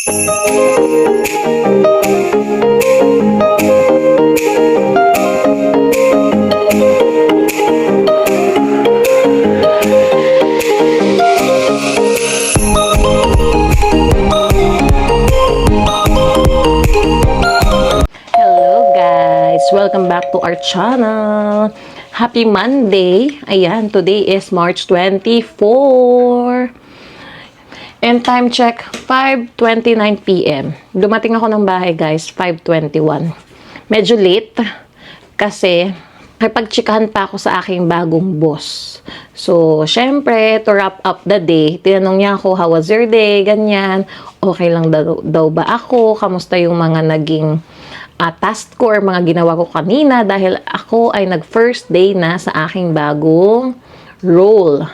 Welcome back to our channel. Happy Monday. Ayan, today is March 24. And time check, 5:29 PM. Dumating ako ng bahay, guys, 5:21. Medyo late kasi nakipagtsikahan pa ako sa aking bagong boss. So, syempre, to wrap up the day, tinanong niya ako, how was your day? Ganyan. Okay lang daw ba ako? Kamusta yung mga naging task ko or mga ginawa ko kanina dahil ako ay nag-first day na sa aking bagong role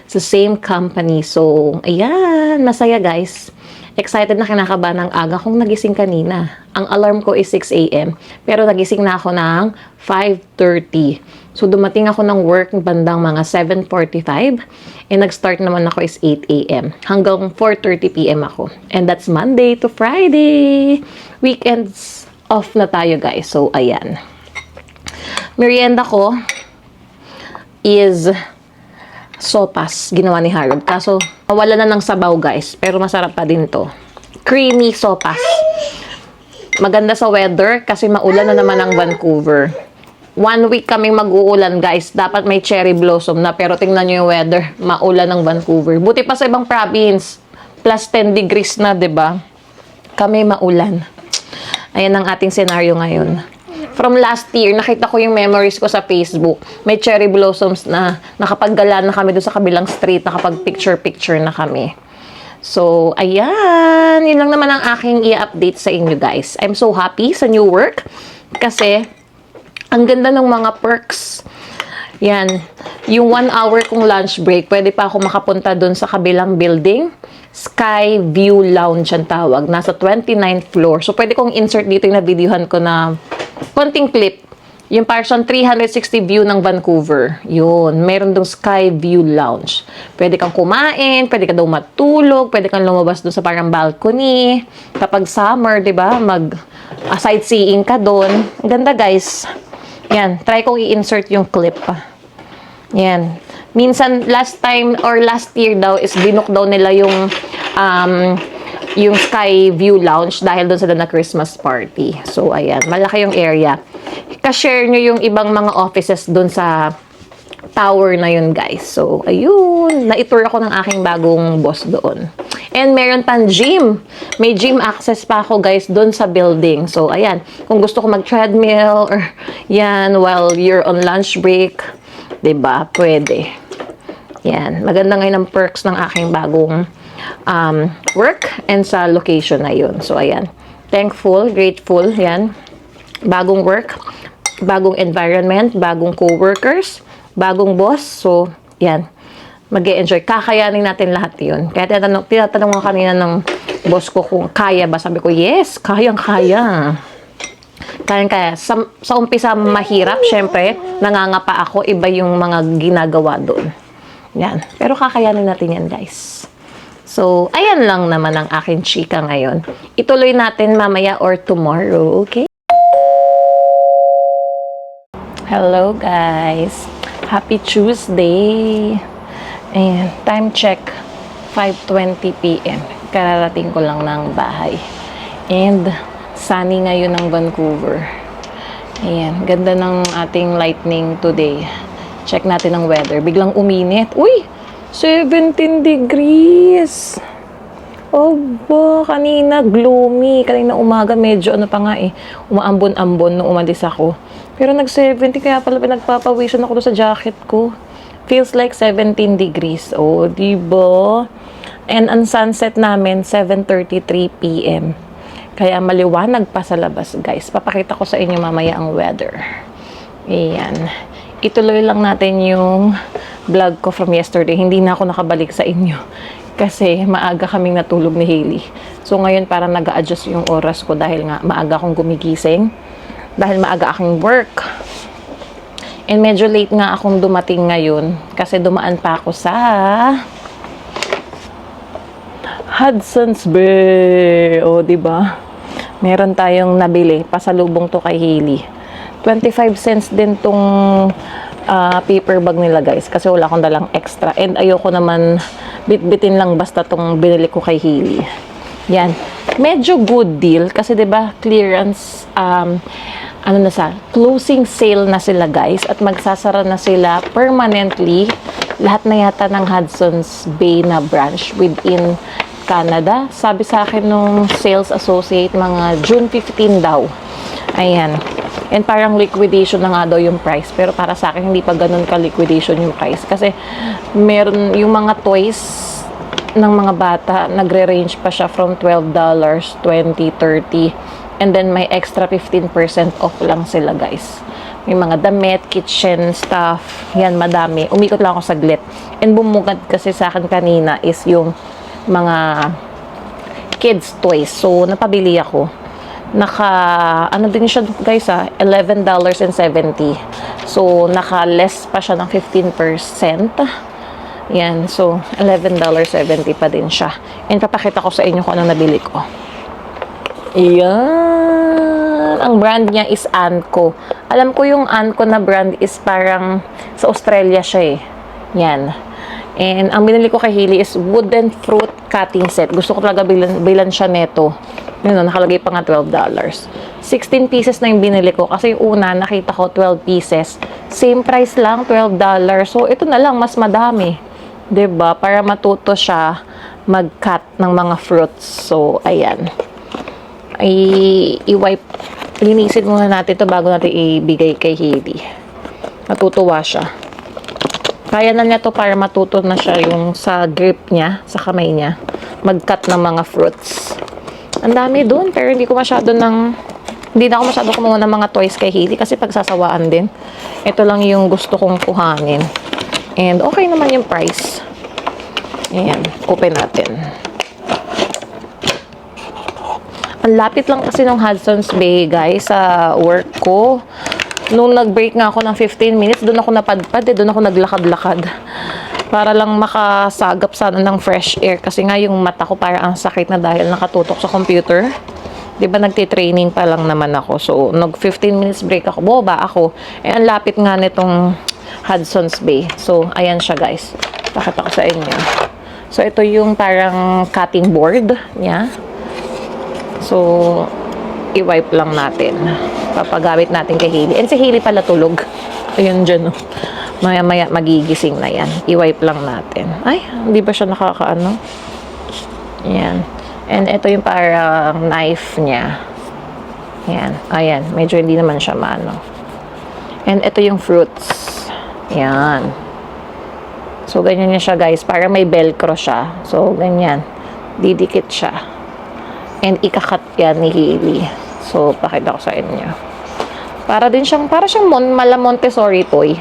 sa same company. So, ayan, masaya guys. Excited na kinakabahan ng aga kung nagising kanina. Ang alarm ko is 6 AM, pero nagising na ako ng 5:30. So, dumating ako ng work bandang mga 7:45 and nag-start naman ako is 8 AM. Hanggang 4:30 PM ako. And that's Monday to Friday. Weekends off na tayo guys. So, ayan. Merienda ko is sopas. Ginawa ni Harold. Kaso, wala na ng sabaw guys. Pero masarap pa din to. Creamy sopas. Maganda sa weather kasi maulan na naman ang Vancouver. 1 week kaming mag-uulan guys. Dapat may cherry blossom na. Pero tingnan nyo yung weather. Maulan ng Vancouver. Buti pa sa ibang province. Plus 10 degrees na, 'di ba? Kami maulan. Ayan ang ating senaryo ngayon. From last year, nakita ko yung memories ko sa Facebook. May cherry blossoms na nakapaggala na kami doon sa kabilang street. Nakapag-picture-picture na kami. So, ayan. Yun lang naman ang aking i-update sa inyo, guys. I'm so happy sa new work. Kasi, ang ganda ng mga perks. Yan. Yung 1 hour kong lunch break, pwede pa ako makapunta doon sa kabilang building. Sky View Lounge ang tawag. Nasa 29th floor. So, pwede kong insert dito yung na-videohan ko na konting clip. Yung parang 360 view ng Vancouver. Yun. Meron dong Sky View Lounge. Pwede kang kumain, pwede ka daw matulog, pwede kang lumabas doon sa parang balcony. Kapag summer, di ba? Sightseeing ka doon. Ang ganda, guys. Yan. Try kong i-insert yung clip. Yan. Minsan, last time or last year daw is binook daw nila yung Sky View Lounge dahil doon sila na Christmas party. So, ayan. Malaki yung area. Ka-share nyo yung ibang mga offices doon sa tower na yun, guys. So, ayun. Na-tour ako ng aking bagong boss doon. And meron pang gym. May gym access pa ako, guys, doon sa building. So, ayan. Kung gusto ko mag-treadmill or yan, while you're on lunch break, diba? Pwede. Yan. Maganda ngayon ang perks ng aking bagong work and sa location na yun. So, ayan. Thankful, grateful. Yan. Bagong work, bagong environment, bagong co-workers, bagong boss. So, yan. Mag-e-enjoy. Kakayanin natin lahat yun. Kaya tinatanong ko kanina ng boss ko kung kaya ba. Sabi ko, yes, kayang-kaya. Kaya sa umpisa mahirap, syempre, nangangapa ako, iba yung mga ginagawa doon. Yan. Pero kakayanin natin yan, guys. So, ayan lang naman ang aking chika ngayon. Ituloy natin mamaya or tomorrow, okay? Hello, guys. Happy Tuesday. Ayan. Time check, 5:20 PM. Kararating ko lang ng bahay. And sunny ngayon ng Vancouver. Ayan, ganda ng ating lightning today. Check natin ang weather. Biglang uminit. Uy! 17 degrees! Oba, kanina gloomy. Kanina umaga medyo ano pa nga eh. Umaambon-ambon nung umalis ako. Pero nag-70 kaya pala pinagpapawisan ako doon sa jacket ko. Feels like 17 degrees. Oh, diba? And ang sunset namin, 7:33 PM. Kaya maliwanag pa sa labas, guys. Papakita ko sa inyo mamaya ang weather. Ayan. Ituloy lang natin yung vlog ko from yesterday. Hindi na ako nakabalik sa inyo. Kasi maaga kaming natulog ni Hailey. So ngayon parang nag-a-adjust yung oras ko dahil nga maaga akong gumigising. Dahil maaga aking work. And medyo late nga akong dumating ngayon. Kasi dumaan pa ako sa Hudson's Bay. O, diba? Meron tayong nabili. Pasalubong to kay Hailey. 25 cents din tong paper bag nila, guys. Kasi wala akong dalang extra. And ayoko naman bit-bitin lang basta tong binili ko kay Hailey. Yan. Medyo good deal. Kasi, diba, clearance, closing sale na sila, guys. At magsasara na sila permanently. Lahat na yata ng Hudson's Bay na branch within Canada. Sabi sa akin nung sales associate, mga June 15 daw. Ayan. And parang liquidation na nga daw yung price. Pero para sa akin, hindi pa ganun ka-liquidation yung price. Kasi meron yung mga toys ng mga bata, nagre-range pa siya from $12, $20, $30. And then may extra 15% off lang sila, guys. May mga damit, kitchen stuff. Yan, madami. Umikot lang ako saglit. And bumugad kasi sa akin kanina is yung mga kids toys. So, napabili ako. Ano din siya, guys, $11.70. So, naka-less pa siya ng 15%. Yan. So, $11.70 pa din siya. And papakita ko sa inyo kung ano nabili ko. Ayan. Ang brand niya is Anko. Alam ko yung Anko na brand is parang sa Australia siya eh. Yan. And ang binili ko kay Hailey is wooden fruit cutting set. Gusto ko talaga bilan siya neto. Yun, nakalagay pa nga $12. 16 pieces na yung binili ko. Kasi yung una, nakita ko 12 pieces. Same price lang, $12. So, ito na lang, mas madami. 'Di ba? Para matuto siya mag-cut ng mga fruits. So, ayan. I-wipe. Linisin muna natin ito bago natin ibigay kay Hailey. Natutuwa siya. Kaya na niya to para matuto na siya yung sa grip niya, sa kamay niya, mag-cut ng mga fruits. Ang dami dun, pero hindi na ako masyado kumuha ng mga toys kay Hailey kasi pagsasawaan din. Ito lang yung gusto kong kuhanin. And okay naman yung price. Ayan, open natin. Ang lapit lang kasi ng Hudson's Bay, guys, sa work ko. Nung nag-break nga ako ng 15 minutes, doon ako napadpad, doon ako naglakad-lakad. Para lang makasagap sana ng fresh air. Kasi nga yung mata ko parang ang sakit na dahil nakatutok sa computer. Diba nagtitraining pa lang naman ako. So, nag 15 minutes break ako. Boba ako. Eh, ang lapit nga nitong Hudson's Bay. So, ayan siya, guys. Pakita ko sa inyo. So, ito yung parang cutting board niya. So, i-wipe lang natin. Papagamit natin kay Hailey. And si Hailey pala tulog. Ayun dyan, oh. Maya-maya magigising na yan. I-wipe lang natin. Ay, hindi ba siya nakakaano? Yan. And ito yung parang knife niya. Yan. Ayan. Medyo hindi naman siya maano. And ito yung fruits. Yan. So, ganyan niya siya, guys. Parang may velcro siya. So, ganyan. Didikit siya. And ikakat yan ni Hailey. So, pakita ko sa inyo. Para siyang mala Montessori toy.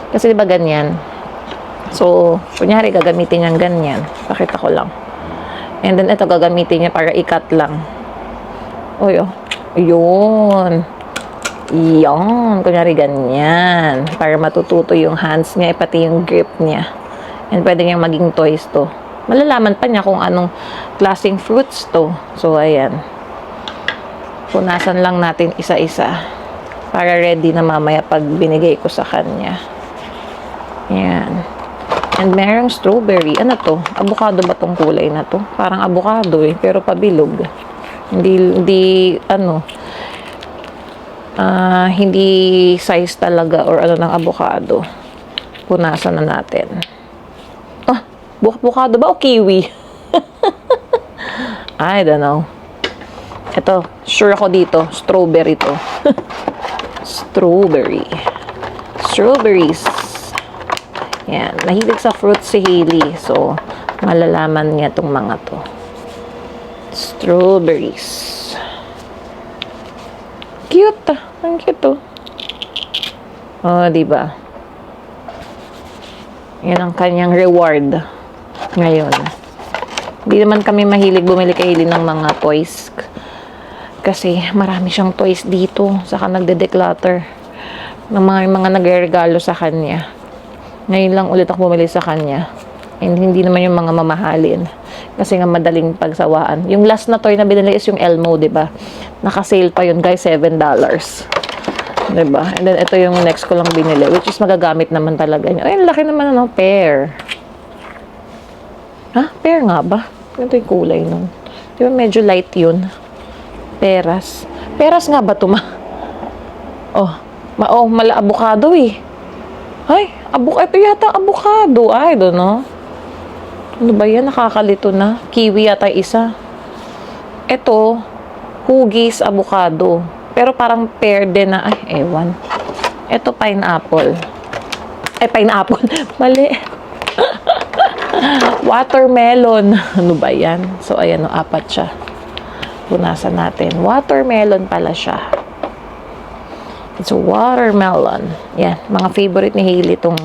Kasi diba ganyan? So, kunyari gagamitin niyang ganyan. Pakita ko lang. And then, ito gagamitin niya para ikat lang. Uy, oh. Yun. Yan. Kunyari ganyan. Para matututo yung hands niya, pati yung grip niya. And pwede niyang maging toys to. Malalaman pa niya kung anong klaseng fruits to. So, ayan. Punasan lang natin isa-isa. Para ready na mamaya pag binigay ko sa kanya. Ayan. And merong strawberry. Ano to? Avocado ba tong kulay na to? Parang avocado eh. Pero pabilog. Hindi size talaga or ano ng avocado. Punasan na natin. Avocado ba o kiwi? I don't know. Ito, sure ako dito. Strawberry to. Strawberries. Yan. Mahilig sa fruit si Hailey. So, malalaman niya itong mga to. Strawberries. Cute. Ang cute to. Oh, diba? Yan ang kanyang reward. Ngayon. Hindi naman kami mahilig bumili kay Hailey ng mga toys. Kasi marami siyang toys dito. Saka nagde-declutter. Ng mga nagre-regalo sa kanya. Ngayon lang ulit ako bumili sa kanya. And hindi naman yung mga mamahalin. Kasi nga madaling pagsawaan. Yung last na toy na binili is yung Elmo, diba? Naka-sale pa yun guys, $7. Diba? And then ito yung next ko lang binili, which is magagamit naman talaga niya. Ay, laki naman ano, pear. Ha? Pear nga ba? Ito yung kulay nun. Diba medyo light yun? Peras. Peras nga ba ito ma? Mala avocado eh. Ay, ito yata avocado. I don't know. Ano ba yan? Nakakalito na. Kiwi yata isa. Ito, hugis avocado. Pero parang pear din na. Ay, ewan. Ito, pineapple. Ay, pineapple. Mali. Watermelon. Ano ba yan? So, ayan o, 4 siya. Punasan natin. Watermelon pala siya. It's a watermelon. Yan. Mga favorite ni Hailey itong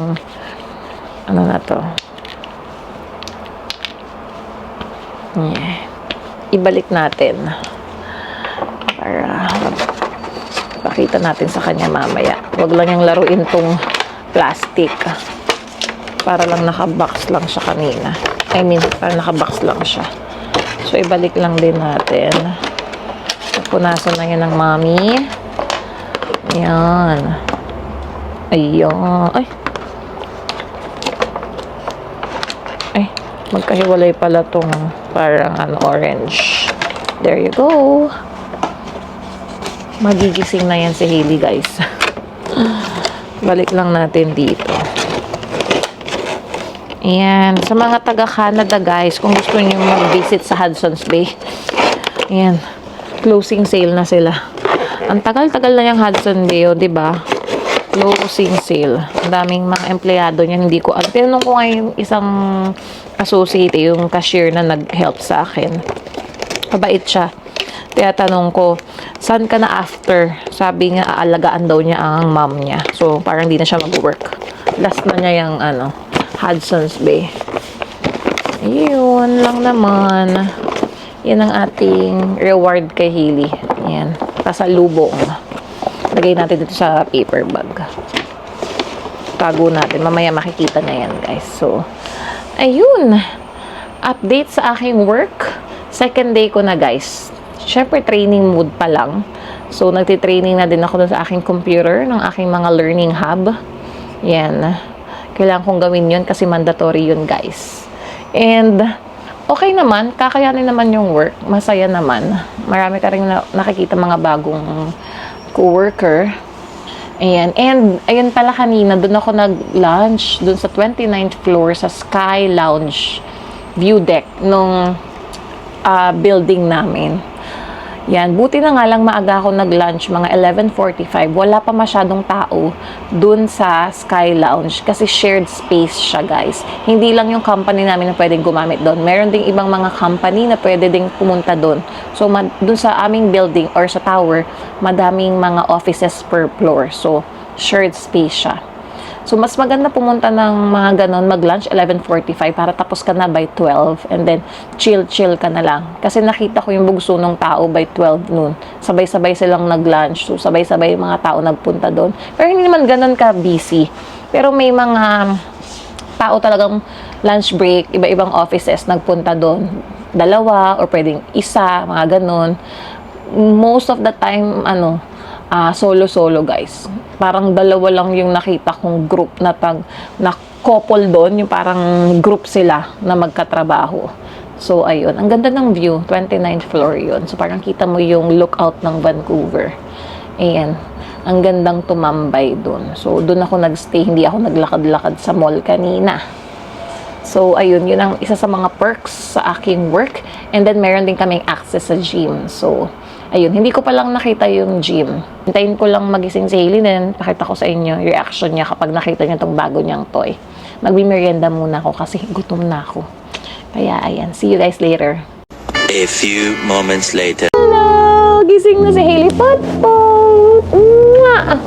ano na to. Yeah. Ibalik natin. Para pakita natin sa kanya mamaya. Huwag lang yung laruin tong plastic. Para lang nakabox lang siya kanina. I mean, para nakabox lang siya. So, ibalik lang din natin. Punasan na yan ng mami. Yan. Ayan. Ay, magkahiwalay pala tong parang orange. There you go. Magigising na yan si Hailey, guys. Balik lang natin dito. Ayan. Sa mga taga-Canada, guys, kung gusto niyo mag-visit sa Hudson's Bay, ayan. Closing sale na sila. Ang tagal-tagal na yung Hudson Bay, diba? Closing sale. Ang daming mga empleyado niyan, hindi ko alam. Tinanong ko nga yung isang associate, yung cashier na nag-help sa akin. Mabait siya. Kaya tanong ko, saan ka na after? Sabi nga, aalagaan daw niya ang mom niya. So, parang hindi na siya mag-work. Last na niya yung, Hudson's Bay. Ayun lang naman. Yan ang ating reward kay Hailey. Yan. Pasalubong. Lagay natin dito sa paper bag. Tago natin. Mamaya makikita na yan, guys. So, ayun. Update sa aking work. Second day ko na, guys. Siyempre, training mood pa lang. So, nagtitraining na din ako dun sa aking computer, ng aking mga learning hub. Yan. Kailangan kong gawin yun kasi mandatory yun, guys. And, okay naman. Kakayanin naman yung work. Masaya naman. Marami ka rin nakikita mga bagong co-worker. Ayan. And, ayun pala kanina, dun ako nag-lunch dun sa 29th floor sa Sky Lounge view deck nung building namin. Yan, buti na nga lang maaga ako nag-lunch, mga 11:45. Wala pa masyadong tao dun sa Sky Lounge kasi shared space siya, guys. Hindi lang yung company namin na pwedeng gumamit doon. Meron ding ibang mga company na pwede ding pumunta doon. So, dun sa aming building or sa tower, madaming mga offices per floor. So, shared space siya. So, mas maganda pumunta ng mga ganon, mag-lunch 11:45 para tapos ka na by 12 and then chill ka na lang. Kasi nakita ko yung bugso ng tao by 12 noon. Sabay-sabay silang nag-lunch. So, sabay-sabay yung mga tao nagpunta doon. Pero hindi naman ganon ka busy. Pero may mga tao talagang lunch break, iba-ibang offices nagpunta doon. 2 or pwedeng isa, mga ganon. Most of the time, solo-solo, guys. Parang 2 lang yung nakita kong group na couple doon, yung parang group sila na magkatrabaho. So, ayun. Ang ganda ng view. 29th floor yun. So, parang kita mo yung lookout ng Vancouver. Ayan. Ang gandang tumambay doon. So, doon ako nagstay. Hindi ako naglakad-lakad sa mall kanina. So, ayun. Yun ang isa sa mga perks sa aking work. And then, meron din kaming access sa gym. So, ayun, hindi ko palang nakita yung gym. Hintayin ko lang magising si Hailey, then pakita ko sa inyo yung reaction niya kapag nakita niya itong bago niyang toy. Magbi-merienda muna ako kasi gutom na ako. Kaya, ayan. See you guys later. A few moments later. Hello! Gising na si Hailey. Pot-pot! Mwah!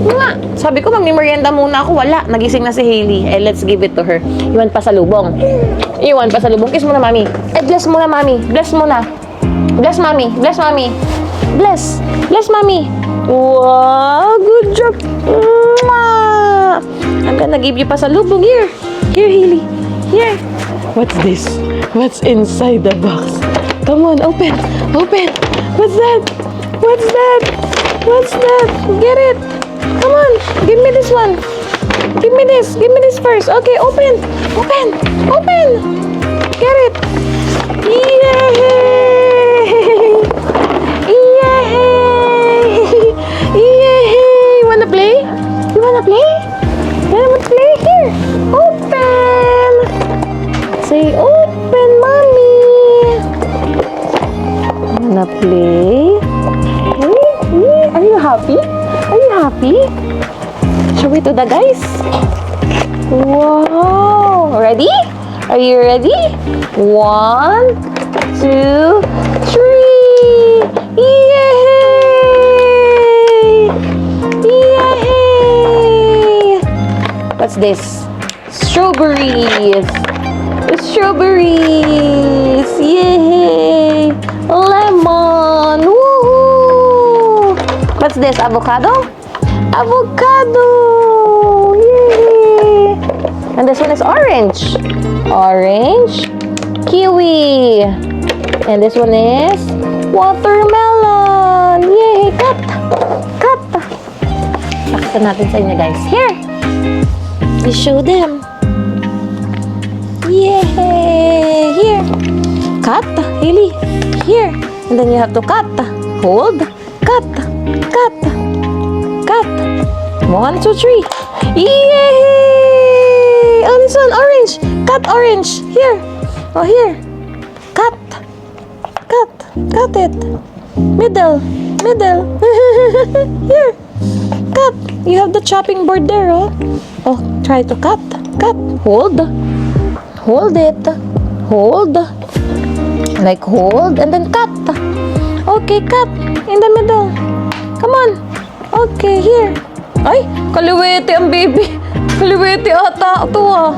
Mwah! Sabi ko, magbi-merienda muna ako. Wala. Nagising na si Hailey. Let's give it to her. Iwan pa sa lubong. Kiss mo na, mami. Bless mo na, mami. Bless mo na. Bless, mommy. Bless, mommy. Bless. Bless, mommy. Wow, good job. Mwah! I'm gonna give you pasalubong. Here. Here, Hailey. Here. What's this? What's inside the box? Come on, open. Open. What's that? What's that? What's that? Get it. Come on. Give me this one. Give me this. Give me this first. Okay, open. Open. Open. Get it. Yay! Yay! Yay! Wanna play? You wanna play? You wanna play? Here. Open. Say open, mommy. Wanna play? Hey, are you happy? Are you happy? Show it to the guys. Wow. Ready? Are you ready? 1, 2, 3. Yay! Yay! What's this? Strawberries. Strawberries. Yay! Lemon. Woohoo! What's this? Avocado? Avocado. Yay! And this one is orange. Orange. Kiwi. And this one is watermelon. Yay! Cut! Cut! Pakita natin sa inyo, guys. Here! We show them. Yay! Here! Cut! Hailey! Here! And then you have to cut. Hold. Cut! Cut! Cut! 1, 2, 3. Yay! Oh, this one, orange. Cut orange. Here. Oh, here. Cut. Cut. Cut it. Middle. Middle. Here. Cut. You have the chopping board there, oh. Oh, try to cut. Cut. Hold. Hold it. Hold. Like hold and then cut. Okay, cut. In the middle. Come on. Okay, here. Ay, kaliwete ang baby. Kaliwete ata ito ah.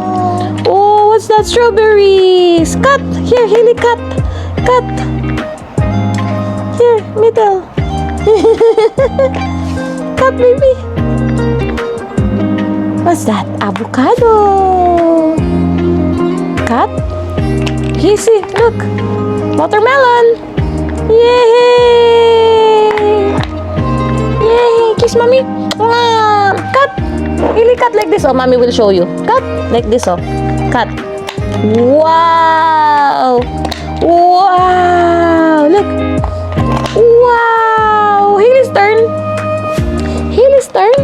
Oh, what's that? Strawberries. Cut. Here, Hailey, cut. Cut. Here, middle. Cut, baby. What's that? Avocado. Cut. Easy, look. Watermelon. Yay! Yay! Kiss mommy. Mwah! Cut. Really cut like this. Oh, mommy will show you. Cut like this. Oh, cut. Wow! Wow! Look. Wow! Hailey's turn. Hailey's turn.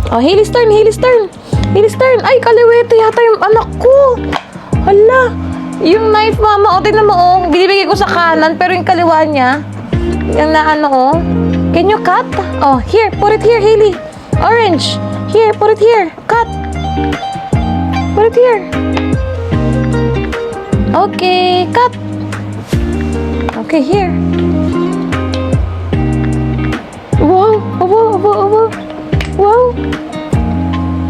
Oh, Hailey's turn. Hailey's turn. Hailey's turn. Ay, kaliwete yata yung anak ko. Hala. Yung knife, mama. O, tignan mo, oh. Binibigay ko sa kanan, pero yung kaliwa niya, yung na ano, oh. Can you cut? Oh, here. Put it here, Hailey. Orange. Here, put it here. Cut. Put it here. Okay, cut. Okay, here. Wow. Wow, wow, wow. Wow.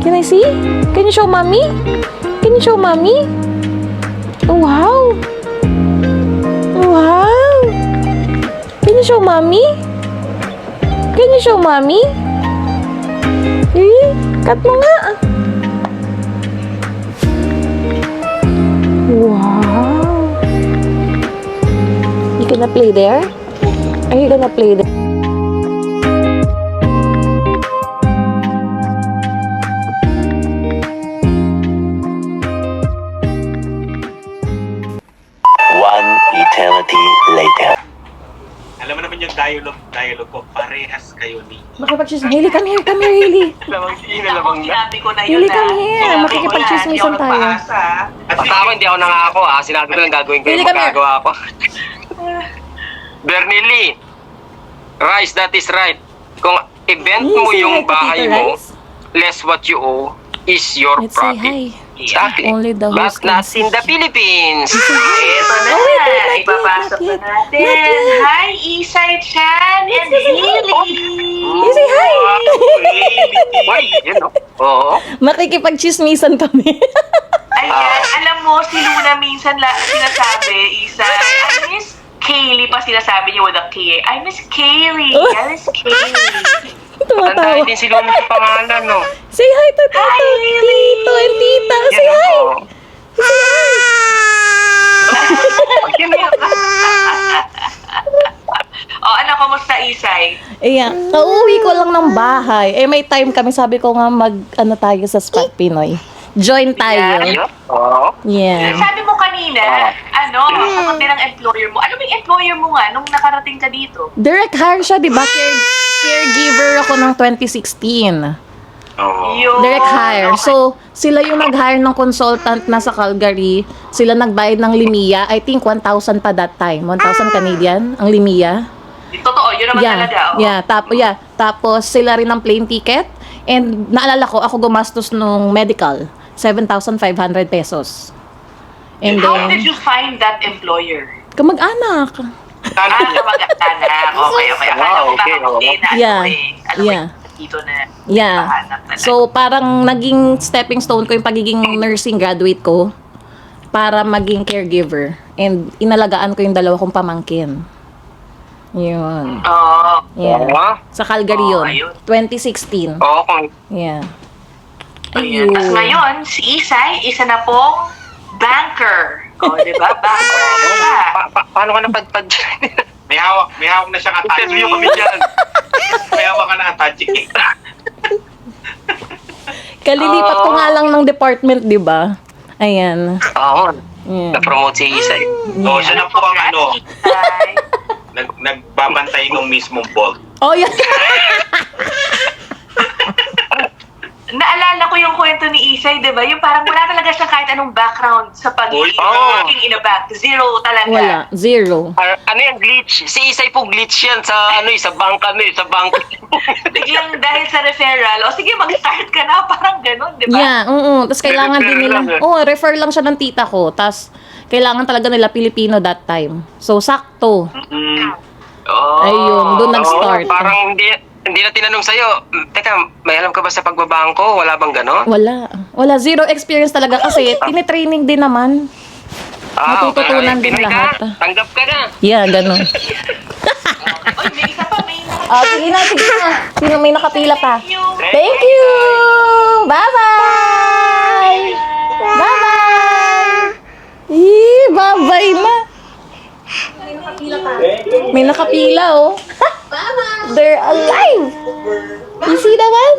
Can I see? Can you show mommy? Can you show mommy? Wow. Wow. Can you show mommy? Can you show mommy? Cut mo nga. Wow. You gonna play there? Are you gonna play there? One eternity later. Alam mo naman yung dialogue ko, parehas kayo ni... Makipag-chismis. Hailey, come here, Hailey. Lamang na. Sinabi ko na yun Hailey, come here. Makikipag-chismisan tayo. At Basta ako, hindi ako nangako ah. Sinabi ko lang gagawin ko Pili yung kami. magagawa ko. Bernili, Rice, that is right. Kung event mo Say hi yung to bahay Tita mo, Rice. less what you owe is your Let's say profit. hi. Exactly. Only the But host not can in the Philippines. Ito na, wait, ipapasok not na yet. Not natin. yet. Hi, Isay Chan and Hailey. You say hi. Why? Yan o. Oo. Makikipag-chismisan kami. Ayan, alam mo, si Luna minsan sinasabi, Isay, I miss Kaylee pa sinasabi niya with a K. I miss Kaylee. I miss Kaylee. Tandaan Tumatawa. din si Luna sa pangalan, no? Say hi to Tito, Hi, Hailey. Tito and Tita. Say Yan hi. o. Say hi. O, ano, kamusta, Isay? Ayan, kauwi ko lang ng bahay. May time kami, sabi ko nga tayo sa Spot Pinoy. Join tayo. Ayun. Oo. Yeah. Sabi mo kanina, sagot din ng employer mo. Ano ba yung employer mo nga nung nakarating ka dito? Direct hire siya, di ba? Caregiver ako ng 2016. Oo. Yun. Direct hire. So, sila yung nag-hire ng consultant na sa Calgary. Sila nagbayad ng Limia. I think 1,000 pa that time. 1,000 Canadian ang Limia. Totoo, yun naman talaga. Oh. Tapos sila rin ang plane ticket. And naalala ko, ako gumastos nung medical. 7,500 pesos. And How did then, you find that employer? kamag-anak. Kamag-anak. Okay. Akala ko Okay, baka hindi na Yeah. ano dito na Yeah. pahanap talaga. So, parang naging stepping stone ko yung pagiging nursing graduate ko para maging caregiver. And inalagaan ko yung dalawa kong pamangkin. Yun. Oo. Yeah. Oo. Sa Calgary Oh, yun. ayun. 2016. Oo, kung Yeah. Ayun. Tapos ngayon, si Isay, isa na pong banker. O, di ba? Banker ka. paano ka napadpad dyan? May hawak na siyang attachment. Interview kami dyan. May hawak ka na attachment. Kalilipat ko nga lang ng department, di ba? Ayan. Oo. Yeah. Na-promote si Isay. So, siya na po ang Isay. nagbabantay ng mismong bolt. Oh, yeah. Naalala ko yung kwento ni Isay, di ba? Yung parang wala talaga siya kahit anong background sa Uy, working in a bank. Zero talaga. Wala. Zero. Ano yung glitch? Si Isay po glitch yan sa sa bank sa bank. Biglang dahil sa referral, o sige, mag-start ka na. Parang ganun, di ba? Yeah, oo. Tapos kailangan Refer din nila, lang eh. refer lang siya ng tita ko. Tapos, kailangan talaga nila Pilipino that time. So, sakto. Oh. Ayun, doon nag-start. Parang hindi na tinanong sa'yo, teka, may alam ka ba sa pagbabangko? Wala bang gano'n? Wala. Zero experience talaga kasi tinitraining din naman. Natututunan din Pinoy ka, lahat. Tanggap ka na. Yeah, ganun. Oy, may isa pa, may Sige na. Sino may nakapila pa? Thank you. Thank you! Bye-bye! Bye-bye! Bye-bye na. May nakapila, oh. They're alive! You see that one?